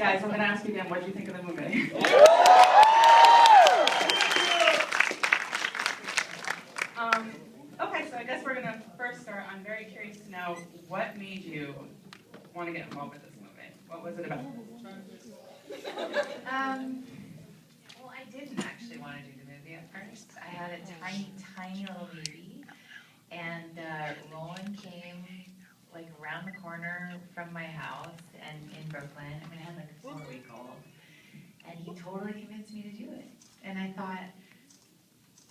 Guys, I'm going to ask you again, what do you think of the movie? Okay, so I guess we're going to first start. I'm very curious to know what made you want to get involved with this movie. What was it about? Well, I didn't actually want to do the movie at first. I had a tiny little baby, and Roland came like around the corner from my house and in Brooklyn. I mean, I had like a 4-week-old, and he totally convinced me to do it. And I thought,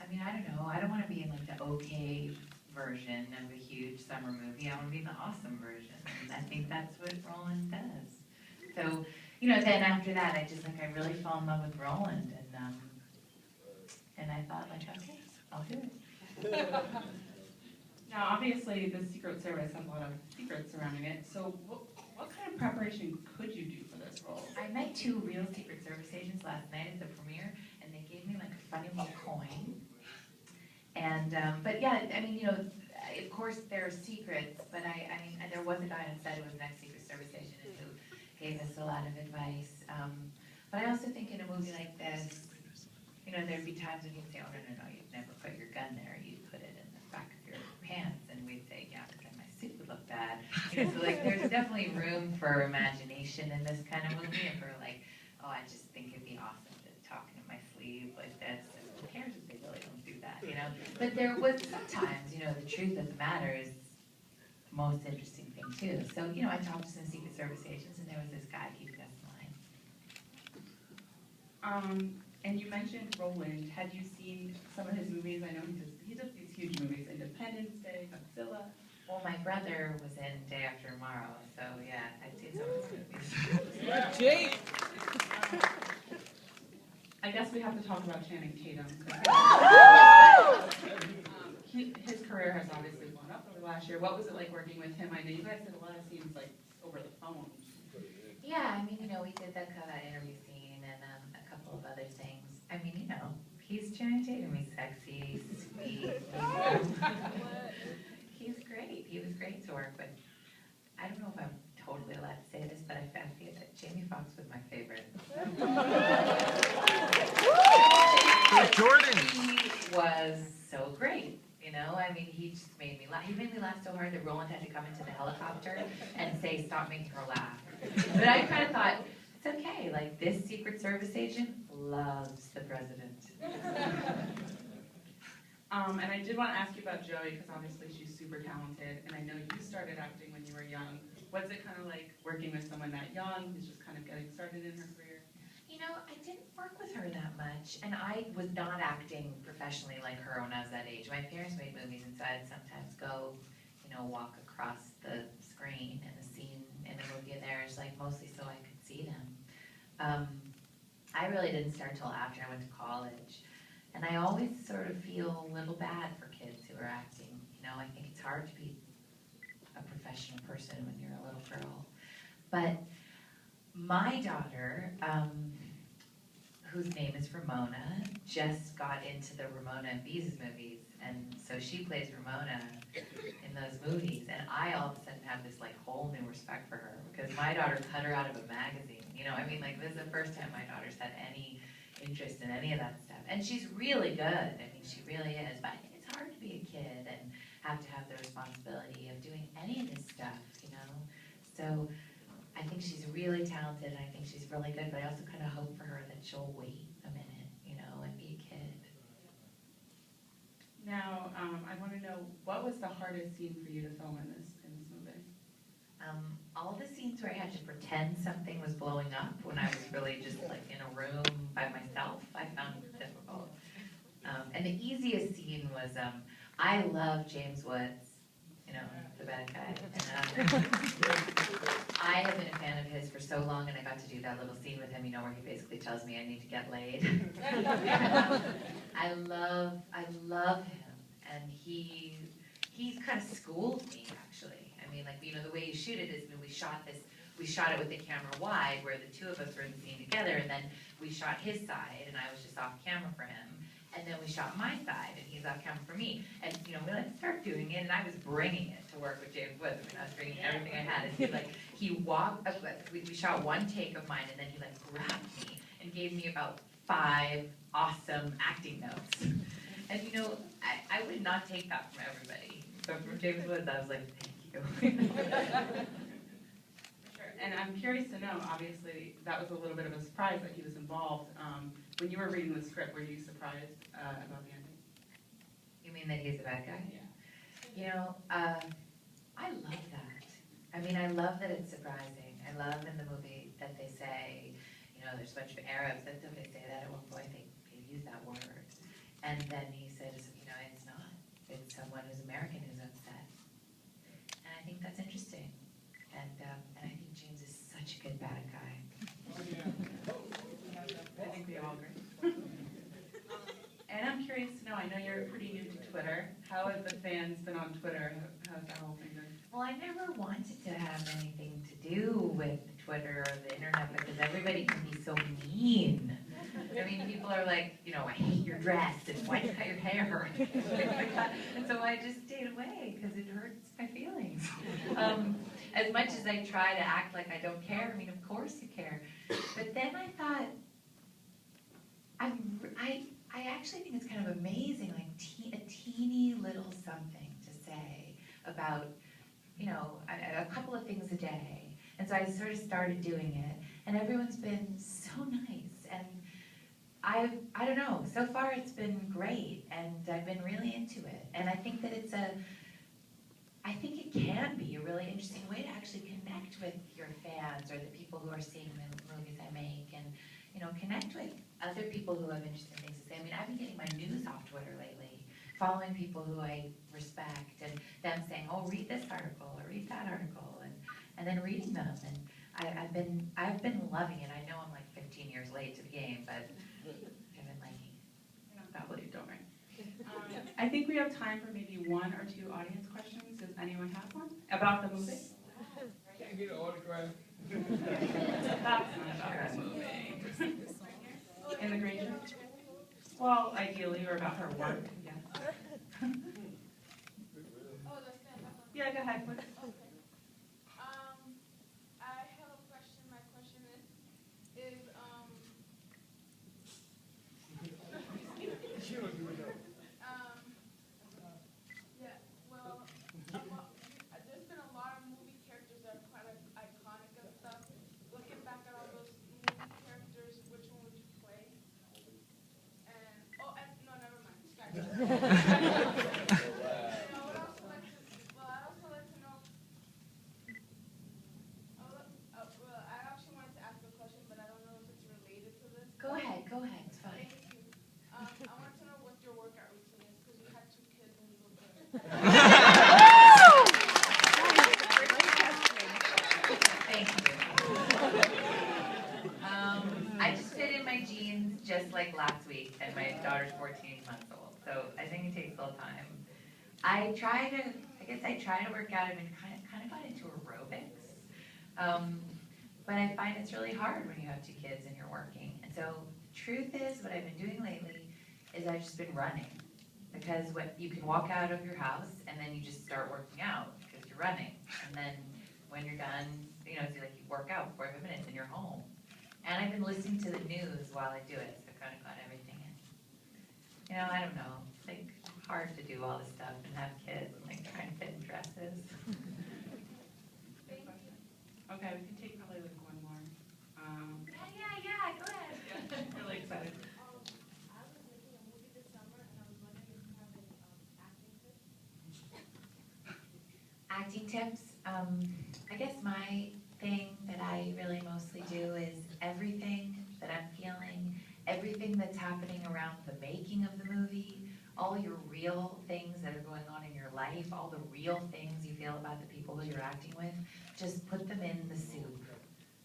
I mean, I don't know, I don't want to be in like the okay version of a huge summer movie. I want to be in the awesome version, and I think that's what Roland does. So, you know, then after that, I really fell in love with Roland, and I thought like, okay, I'll do it. Now, obviously, the Secret Service has a lot of secrets surrounding it, so what kind of preparation could you do for this role? I met 2 real Secret Service agents last night at the premiere, and they gave me like a funny little coin. And, but yeah, I mean, you know, of course there are secrets, but I mean, there was a guy on set who was an ex-Secret Service agent and who gave us a lot of advice. But I also think in a movie like this, you know, there'd be times when you'd say, oh, no, you'd never put your gun there, you'd put it in the back of your pants, and we'd say, yeah, but then my suit would look bad. You know, so like, there's definitely room for imagination in this kind of movie, and for like, oh, I just think it'd be awesome to talk in my sleeve like this, and who cares if they really don't do that, you know? But there was sometimes, you know, the truth of the matter is the most interesting thing too. So, you know, I talked to some Secret Service agents, and there was this guy keeping us in line. And you mentioned Roland. Had you seen some of his movies? I know he does these huge movies, Independence Day, Godzilla. Well, my brother was in Day After Tomorrow, so yeah, I'd seen some of his movies. Jake! I guess we have to talk about Channing Tatum. His career has obviously blown up over the last year. What was it like working with him? I know you guys did a lot of scenes like over the phone. Yeah, I mean, you know, we did that interview scene and a couple of other things. I mean, you know, he's Channing Tatum. He's sexy, sweet. He's great. He was great to work with. I don't know if I'm totally allowed to say this, but I feel that Jamie Foxx was my favorite. Jordan! He was so great. You know, I mean, he just made me laugh. He made me laugh so hard that Roland had to come into the helicopter and say, stop making her laugh. But I kind of thought, it's okay, like this Secret Service agent loves the president. And I did want to ask you about Joey, because obviously she's super talented, and I know you started acting when you were young. What's it kind of like working with someone that young, who's just kind of getting started in her career? You know, I didn't work with her that much, and I was not acting professionally like her when I was that age. My parents made movies, and so I'd sometimes go, you know, walk across the screen and the scene in the movie of theirs, like mostly so I could see them. I really didn't start till after I went to college, and I always sort of feel a little bad for kids who are acting. You know, I think it's hard to be a professional person when you're a little girl. But my daughter, whose name is Ramona, just got into the Ramona and Beezus movies, and so she plays Ramona in those movies, and I all of a sudden have this like whole new respect for her, because my daughter cut her out of a magazine, you know, I mean, like, this is the first time my daughter's had any interest in any of that stuff, and she's really good, I mean, she really is, but I think it's hard to be a kid and have to have the responsibility of doing any of this stuff, you know, so I think she's really talented, and I think she's really good, but I also kind of hope for her that she'll wait a minute, you know, and be a kid. Now, I want to know, what was the hardest scene for you to film in this movie? All the scenes where I had to pretend something was blowing up when I was really just like in a room by myself, I found difficult. And the easiest scene was, I love James Woods, you know, the bad guy. And, I have been a fan of his for so long, and I got to do that little scene with him, you know, where he basically tells me I need to get laid. I love him, and he's kind of schooled me, actually. I mean, like, you know, the way you shoot it is, we shot it with the camera wide, where the two of us were in the scene together, and then we shot his side, and I was just off camera for him. And then we shot my side, and he's out camera for me. And, you know, we like start doing it, and I was bringing it to work with James Woods. I mean, I was bringing everything I had. And he walked, we shot one take of mine, and then he like grabbed me and gave me about 5 awesome acting notes. And, you know, I would not take that from everybody. But from James Woods, I was like, thank you. Sure. And I'm curious to know, obviously, that was a little bit of a surprise that he was involved. When you were reading the script, were you surprised about the ending? You mean that he's a bad guy? Yeah. You know, I love that. I mean, I love that it's surprising. I love in the movie that they say, you know, there's a bunch of Arabs. That don't they say that at one point? They use that word. And then he says, you know, it's not. It's someone who's American who's upset. And I think that's interesting. And I think James is such a good bad guy. I think we all agree. And I'm curious to know, I know you're pretty new to Twitter. How have the fans been on Twitter? How's that whole thing going? Well, I never wanted to have anything to do with Twitter or the internet because everybody can be so mean. I mean, people are like, you know, I hate your dress and why you cut your hair. And so I just stayed away because it hurts my feelings. As much as I try to act like I don't care, I mean, of course you care. But then I thought, I actually think it's kind of amazing, like a teeny little something to say about, you know, a couple of things a day. And so I sort of started doing it, and everyone's been so nice. And I don't know, so far it's been great, and I've been really into it. And I think that I think it can be a really interesting way to actually connect with your fans or the people who are seeing the movies I make, and, you know, connect with other people who have interesting things to say. I mean, I've been getting my news off Twitter lately, following people who I respect, and them saying, oh, read this article, or read that article, and then reading them. And I've been loving it. I know I'm like 15 years late to the game, but I've been liking it. Probably don't worry. I think we have time for maybe 1 or 2 audience questions. Does anyone have one? About the movie? Can I get an autograph? That's not about the movie. In the green shirt? Well, ideally, or about her work, yeah. Yeah, go ahead. I have a question. My question is yeah, well, there's been a lot of movie characters that are quite iconic and stuff. Looking back at all those movie characters, which one would you play? And no, never mind. I actually wanted to ask a question, but I don't know if it's related to this. Go ahead, it's fine. Thank you. I want to know what your workout routine is, because you had 2 kids when you were born. Thank you. I just fit in my jeans just like last week, and my daughter's 14 months old, so I think it takes a little time. I try to work out. I've been kind of got into aerobics, but I find it's really hard when you have 2 kids and you're working. And so the truth is, what I've been doing lately is I've just been running, because you can walk out of your house and then you just start working out because you're running, and then when you're done, you know, it's like you work out for 45 minutes and you're home. And I've been listening to the news while I do it, so I kind of got everything in. You know, I don't know. It's like hard to do all this stuff and have kids and like trying to fit in dresses. Okay, we can take probably like 1 more. Yeah, go ahead. Yeah, really excited. I was making a movie this summer, and I was wondering if you have any acting tips. Acting tips. I guess my thing that I really mostly do is everything that I'm feeling, everything that's happening around the making of the movie, all your real things that are going on in your life, all the real things you feel about the people who you're acting with, just put them in the soup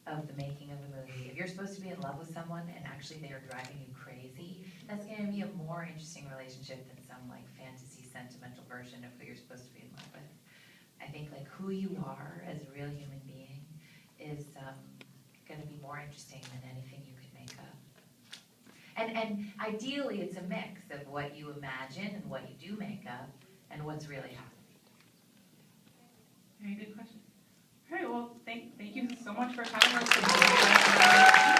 of the making of the movie. If you're supposed to be in love with someone and actually they are driving you crazy, that's going to be a more interesting relationship than some like fantasy sentimental version of who you're supposed to be in love with. I think like who you are as a real human being is going to be more interesting than anything you could make up. And ideally, it's a mix of what you imagine and what you do make up and what's really happening. Very good question. All right, well, thank you so much for having us.